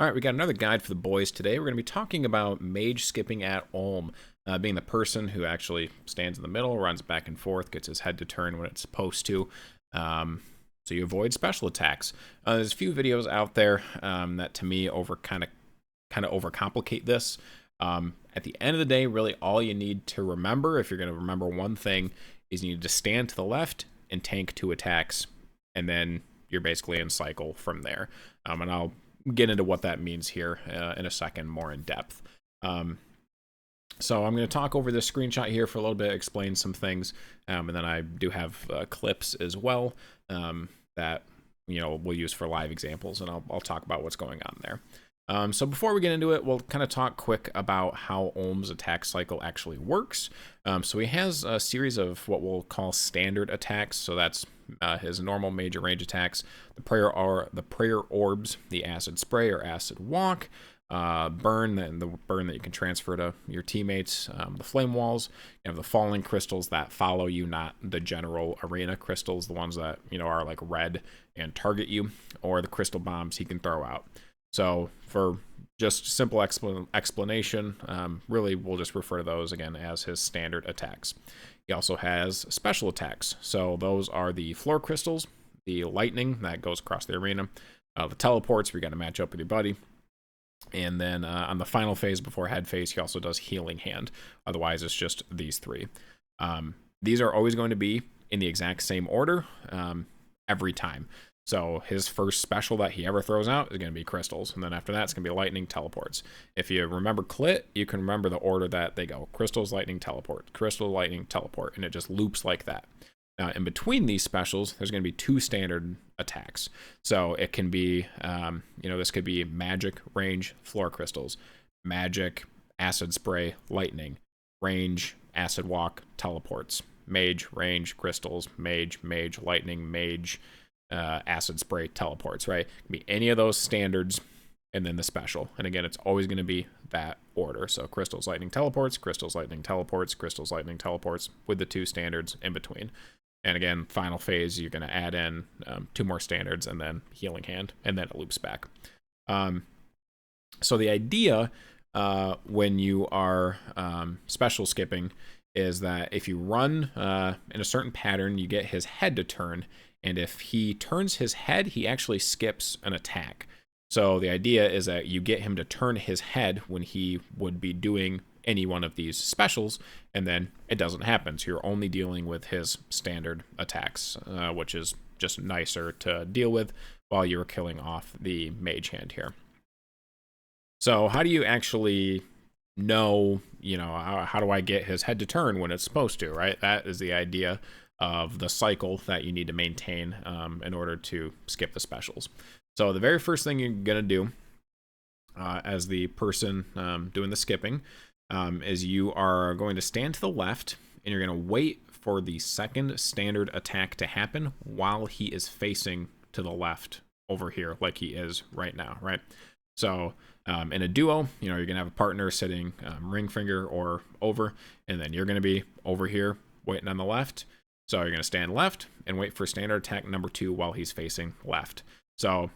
All right, we got another guide for the boys today. We're going to be talking about mage skipping at Ulm, being the person who actually stands in the middle, runs back and forth, gets his head to turn when it's supposed to, so you avoid special attacks. There's a few videos out there that, to me, kind of overcomplicate this. At the end of the day, really all you need to remember, if you're going to remember one thing, is you need to stand to the left and tank 2 attacks, and then you're basically in cycle from there. And I'll get into what that means here in a second more in depth. So I'm going to talk over this screenshot here for a little bit, explain some things, and then I do have clips as well that we'll use for live examples, and I'll talk about what's going on there. So before we get into it, we'll kind of talk quick about how Ulm's attack cycle actually works. So he has a series of what we'll call standard attacks. So that's his normal major range attacks, the prayer orbs, the acid spray or acid walk, burn, and the burn that you can transfer to your teammates, the flame walls, you have the falling crystals that follow you, not the general arena crystals, the ones that are like red and target you, or the crystal bombs he can throw out. So for just simple explanation, really we'll just refer to those again as his standard attacks. He also has special attacks. So those are the floor crystals, the lightning that goes across the arena, the teleports where you got to match up with your buddy. And then on the final phase before head phase, he also does healing hand. Otherwise, it's just these 3. These are always going to be in the exact same order every time. So his first special that he ever throws out is going to be crystals. And then after that, it's going to be lightning, teleports. If you remember Clit, you can remember the order that they go. Crystals, lightning, teleport. Crystal, lightning, teleport. And it just loops like that. Now, in between these specials, there's going to be 2 standard attacks. So it can be, this could be magic, range, floor crystals. Magic, acid spray, lightning. Range, acid walk, teleports. Mage, range, crystals. Mage, lightning, mage, acid spray, teleports, right? It can be any of those standards and then the special. And again, it's always going to be that order. So crystals, lightning, teleports, crystals, lightning, teleports, crystals, lightning, teleports with the 2 standards in between. And again, final phase, you're going to add in 2 more standards and then healing hand, and then it loops back. So the idea when you are special skipping is that if you run in a certain pattern, you get his head to turn. And if he turns his head, he actually skips an attack. So the idea is that you get him to turn his head when he would be doing any one of these specials, and then it doesn't happen. So you're only dealing with his standard attacks, which is just nicer to deal with while you're killing off the mage hand here. So how do you actually know, how do I get his head to turn when it's supposed to, right? That is the idea of the cycle that you need to maintain in order to skip the specials. So the very first thing you're going to do as the person doing the skipping is you are going to stand to the left, and you're going to wait for the second standard attack to happen while he is facing to the left over here like he is right now, right? So in a duo, you're going to have a partner sitting ring finger or over, and then you're going to be over here waiting on the left. So you're going to stand left and wait for standard attack number 2 while he's facing left. So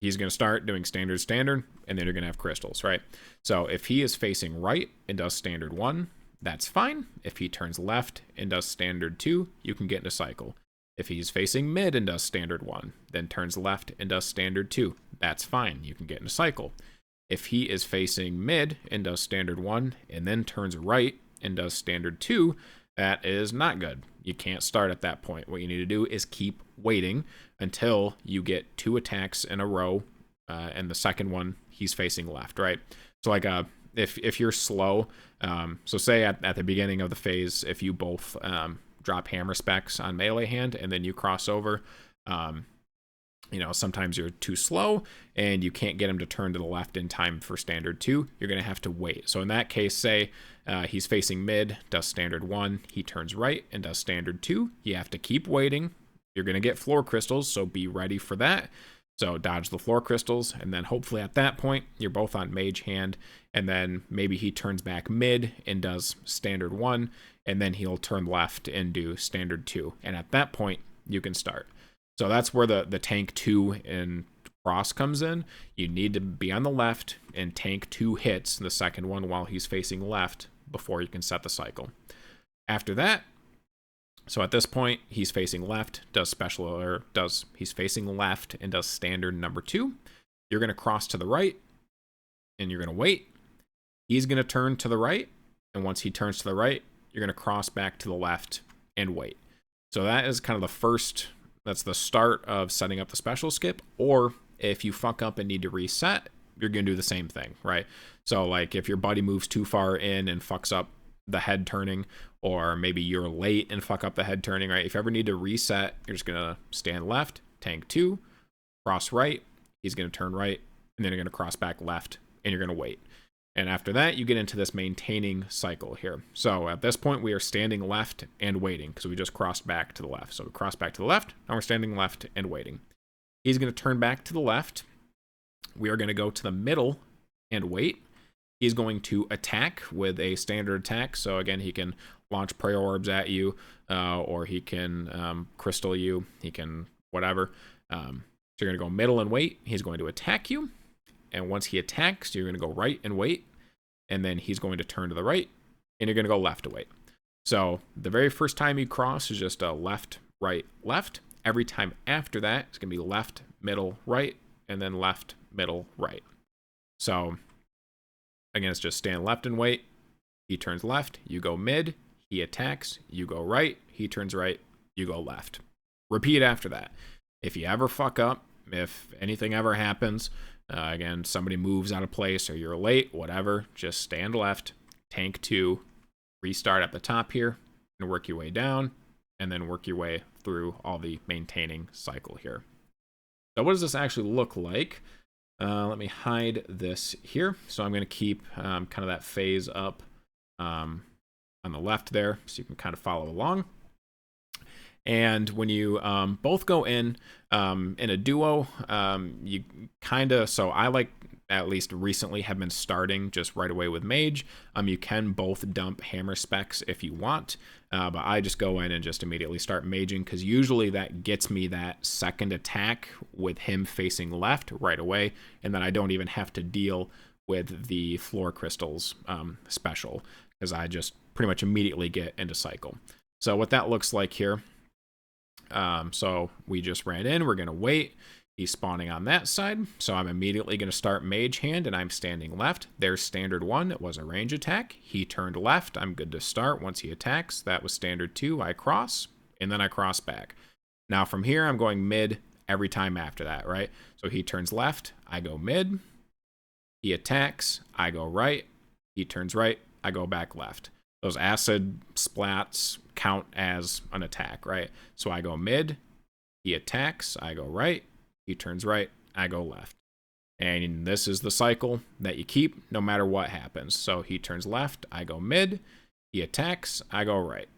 he's going to start doing standard, and then you're going to have crystals, right? So if he is facing right and does standard 1, that's fine. If he turns left and does standard 2, you can get into cycle. If he's facing mid and does standard 1, then turns left and does standard 2, that's fine. You can get into cycle. If he is facing mid and does standard 1 and then turns right and does standard 2, that is not good. You can't start at that point. What you need to do is keep waiting until you get 2 attacks in a row, and the second one he's facing left, right? So like if you're slow, so say at the beginning of the phase, if you both drop hammer specs on melee hand and then you cross over, sometimes you're too slow and you can't get him to turn to the left in time for standard 2. You're going to have to wait. So in that case, say he's facing mid, does standard 1, he turns right and does standard 2. You have to keep waiting. You're going to get floor crystals, so be ready for that. So dodge the floor crystals, and then hopefully at that point, you're both on mage hand, and then maybe he turns back mid and does standard 1, and then he'll turn left and do standard 2. And at that point, you can start. So that's where the tank 2 and cross comes in, you need to be on the left and tank 2 hits, the second one while he's facing left, before you can set the cycle. After that, so at this point, he's facing left, he's facing left and does standard number 2. You're going to cross to the right, and you're going to wait. He's going to turn to the right, and once he turns to the right, you're going to cross back to the left and wait. So that is kind of that's the start of setting up the special skip. Or if you fuck up and need to reset, you're going to do the same thing, right? So like if your buddy moves too far in and fucks up the head turning, or maybe you're late and fuck up the head turning, right? If you ever need to reset, you're just going to stand left, tank 2, cross right, he's going to turn right, and then you're going to cross back left, and you're going to wait. And after that, you get into this maintaining cycle here. So at this point, we are standing left and waiting because we just crossed back to the left. So we crossed back to the left, now we're standing left and waiting. He's going to turn back to the left. We are going to go to the middle and wait. He's going to attack with a standard attack. So again, he can launch prayer orbs at you, or he can crystal you. He can whatever. So you're going to go middle and wait. He's going to attack you. And once he attacks, you're going to go right and wait. And then he's going to turn to the right, and you're going to go left to wait. So the very first time you cross is just a left, right, left. Every time after that, it's going to be left, middle, right, and then left, middle, right. So again, it's just stand left and wait. He turns left, you go mid. He attacks, you go right. He turns right, you go left. Repeat after that. If you ever fuck up, if anything ever happens, again, somebody moves out of place or you're late, whatever, just stand left, tank 2, restart at the top here, and work your way down, and then work your way through all the maintaining cycle here. So what does this actually look like? Let me hide this here. So I'm going to keep kind of that phase up on the left there so you can kind of follow along. And when you both go in a duo, you kind of, so I like, at least recently, have been starting just right away with Mage. You can both dump hammer specs if you want, but I just go in and just immediately start maging, because usually that gets me that second attack with him facing left right away, and then I don't even have to deal with the floor crystals special, because I just pretty much immediately get into cycle. So what that looks like here, so we just ran in, we're going to wait. He's spawning on that side, so I'm immediately going to start Mage Hand, and I'm standing left. There's standard 1, it was a range attack. He turned left, I'm good to start. Once he attacks, that was standard 2, I cross, and then I cross back. Now from here, I'm going mid every time after that, right? So he turns left, I go mid. He attacks, I go right. He turns right, I go back left. Those acid splats count as an attack, right? So I go mid, he attacks, I go right. He turns right, I go left. And this is the cycle that you keep no matter what happens. So he turns left, I go mid. He attacks, I go right.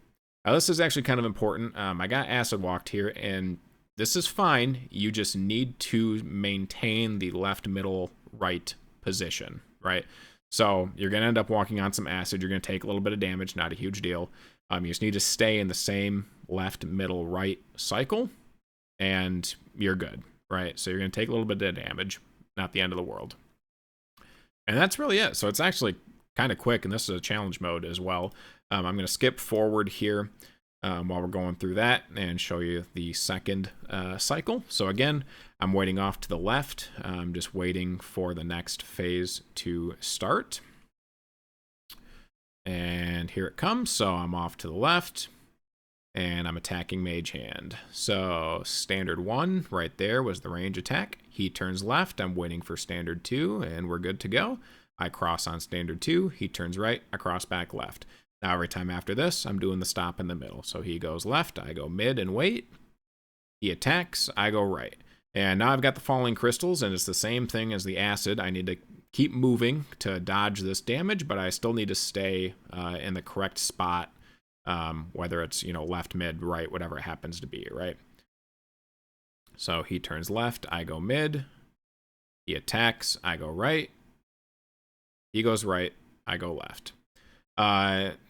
Now this is actually kind of important. I got acid walked here, and this is fine. You just need to maintain the left, middle, right position, right? So you're going to end up walking on some acid. You're going to take a little bit of damage, not a huge deal. You just need to stay in the same left, middle, right cycle, and you're good. Right, so you're going to take a little bit of damage, not the end of the world. And that's really it. So it's actually kind of quick, and this is a challenge mode as well. I'm going to skip forward here while we're going through that and show you the second cycle. So again, I'm waiting off to the left. I'm just waiting for the next phase to start. And here it comes. So I'm off to the left. And I'm attacking Mage Hand. So standard 1 right there was the range attack. He turns left, I'm waiting for standard 2, and we're good to go. I cross on standard 2, he turns right, I cross back left. Now every time after this, I'm doing the stop in the middle. So he goes left, I go mid and wait. He attacks, I go right. And now I've got the falling crystals, and it's the same thing as the acid. I need to keep moving to dodge this damage, but I still need to stay in the correct spot. Whether it's, left, mid, right, whatever it happens to be, right? So he turns left, I go mid. He attacks, I go right. He goes right, I go left.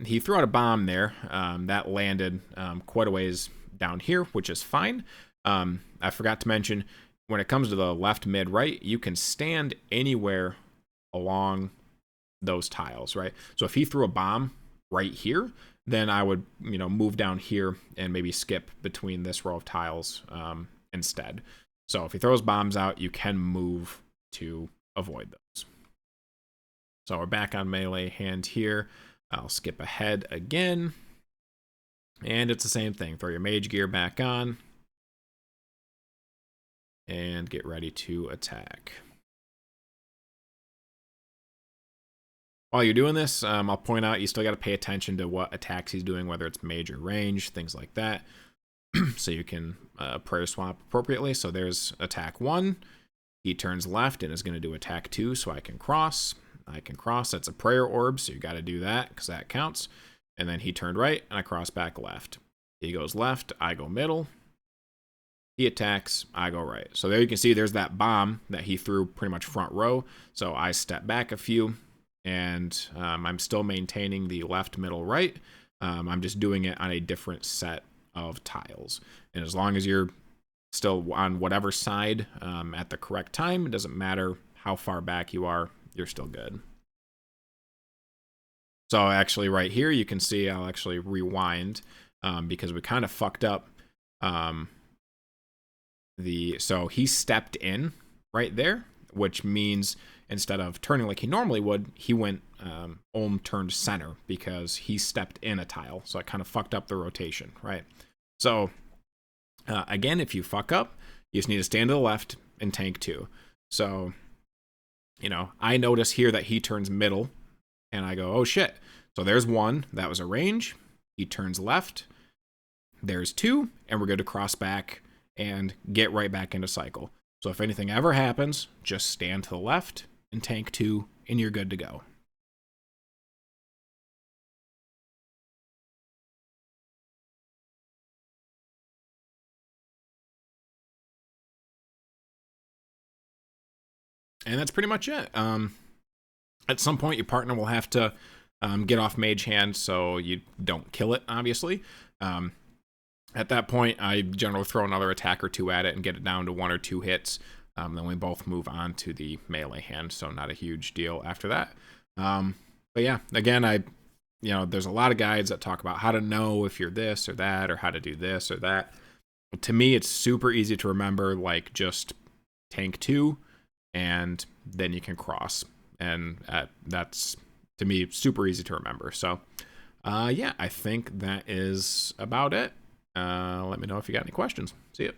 He threw out a bomb there. That landed quite a ways down here, which is fine. I forgot to mention, when it comes to the left, mid, right, you can stand anywhere along those tiles, right? So if he threw a bomb right here, then I would, move down here and maybe skip between this row of tiles instead. So if he throws bombs out, you can move to avoid those. So we're back on melee hand here. I'll skip ahead again. And it's the same thing. Throw your mage gear back on. And get ready to attack. While you're doing this, I'll point out you still got to pay attention to what attacks he's doing, whether it's mage or range, things like that, so you can prayer swap appropriately. So there's attack 1. He turns left and is going to do attack 2, so I can cross. That's a prayer orb, so you got to do that because that counts. And then he turned right, and I cross back left. He goes left, I go middle. He attacks, I go right. So there you can see there's that bomb that he threw pretty much front row. So I step back a few. And I'm still maintaining the left, middle, right. I'm just doing it on a different set of tiles. And as long as you're still on whatever side at the correct time, it doesn't matter how far back you are, you're still good. So actually right here, you can see I'll actually rewind because we kind of fucked up so he stepped in right there, which means instead of turning like he normally would, he went turned center because he stepped in a tile. So it kind of fucked up the rotation, right? So again, if you fuck up, you just need to stand to the left and tank 2. So, I notice here that he turns middle and I go, oh shit. So there's 1, that was a range. He turns left. There's 2, and we're good to cross back and get right back into cycle. So if anything ever happens, just stand to the left and tank 2, and you're good to go. And that's pretty much it. At some point, your partner will have to get off mage hand so you don't kill it, obviously. At that point, I generally throw another attack or 2 at it and get it down to 1 or 2 hits. Then we both move on to the melee hand, so not a huge deal after that. But yeah, again, there's a lot of guides that talk about how to know if you're this or that, or how to do this or that. But to me, it's super easy to remember, like just tank 2, and then you can cross. And that's, to me, super easy to remember. So yeah, I think that is about it. Let me know if you got any questions. See ya.